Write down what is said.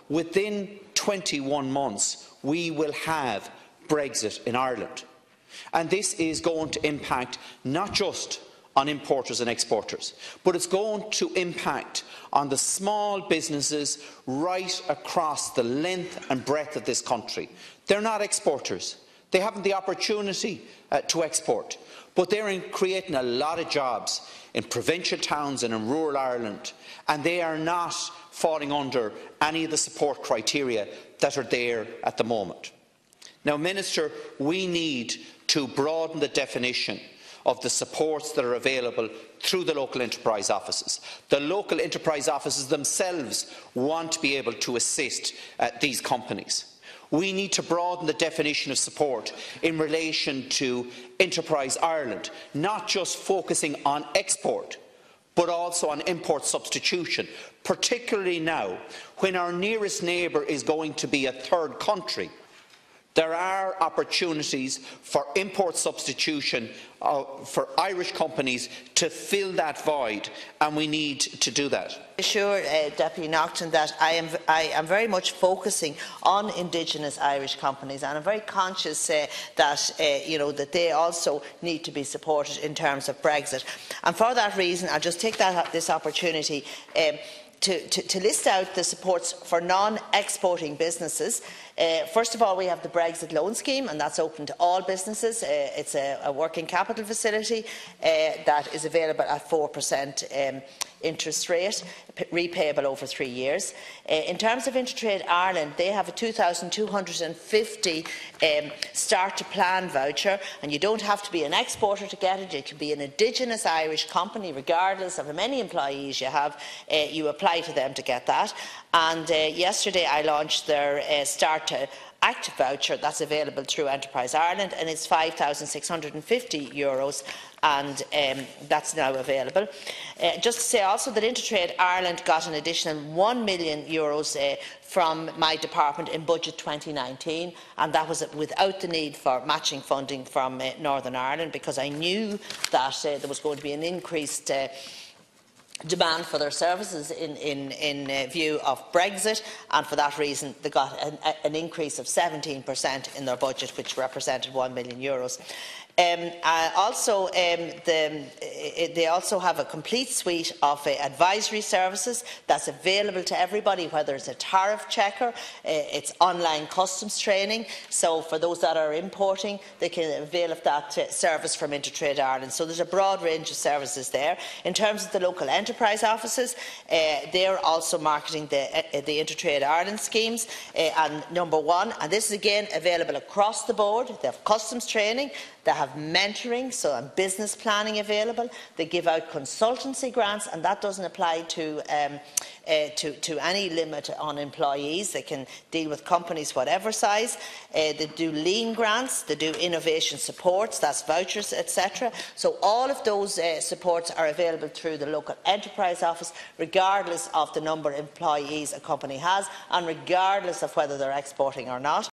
within 21 months we will have Brexit in Ireland. And this is going to impact not just on importers and exporters, but it's going to impact on the small businesses right across the length and breadth of this country. They're not exporters. They haven't the opportunity to export, but they're creating a lot of jobs in provincial towns and in rural Ireland, and they are not falling under any of the support criteria that are there at the moment. Now, Minister, we need to broaden the definition of the supports that are available through the local enterprise offices. The local enterprise offices themselves want to be able to assist these companies. We need to broaden the definition of support in relation to Enterprise Ireland, not just focusing on export, but also on import substitution, particularly now when our nearest neighbour is going to be a third country. There are opportunities for import substitution for Irish companies to fill that void, and we need to do that. Sure, Deputy Naughten, that I am very much focusing on Indigenous Irish companies, and I'm very conscious that that they also need to be supported in terms of Brexit. And for that reason, I'll just take this opportunity to list out the supports for non-exporting businesses. First of all, we have the Brexit loan scheme, and that's open to all businesses. It's a working capital facility that is available at 4% interest rate, repayable over 3 years. In terms of Intertrade Ireland, they have a 2,250 start to plan voucher, and you don't have to be an exporter to get it. You can be an Indigenous Irish company, regardless of how many employees you have. You apply to them to get that. And yesterday I launched their Start to Act voucher that's available through Enterprise Ireland, and it's €5,650, and that's now available. Just to say also that Intertrade Ireland got an additional €1 million from my department in budget 2019, and that was without the need for matching funding from Northern Ireland, because I knew that there was going to be an increased demand for their services in view of Brexit, and for that reason they got an increase of 17% in their budget, which represented €1 million. They also have a complete suite of advisory services that's available to everybody, whether it's a tariff checker, it's online customs training. So for those that are importing, they can avail of that service from Intertrade Ireland. So there's a broad range of services there. In terms of the local enterprise offices, they're also marketing the Intertrade Ireland schemes. And number one, and this is again available across the board, they have customs training, they have mentoring, and business planning available. They give out consultancy grants, and that doesn't apply to any limit on employees. They can deal with companies whatever size. They do lean grants, they do innovation supports, that's vouchers, etc. So all of those supports are available through the local enterprise office, regardless of the number of employees a company has, and regardless of whether they're exporting or not.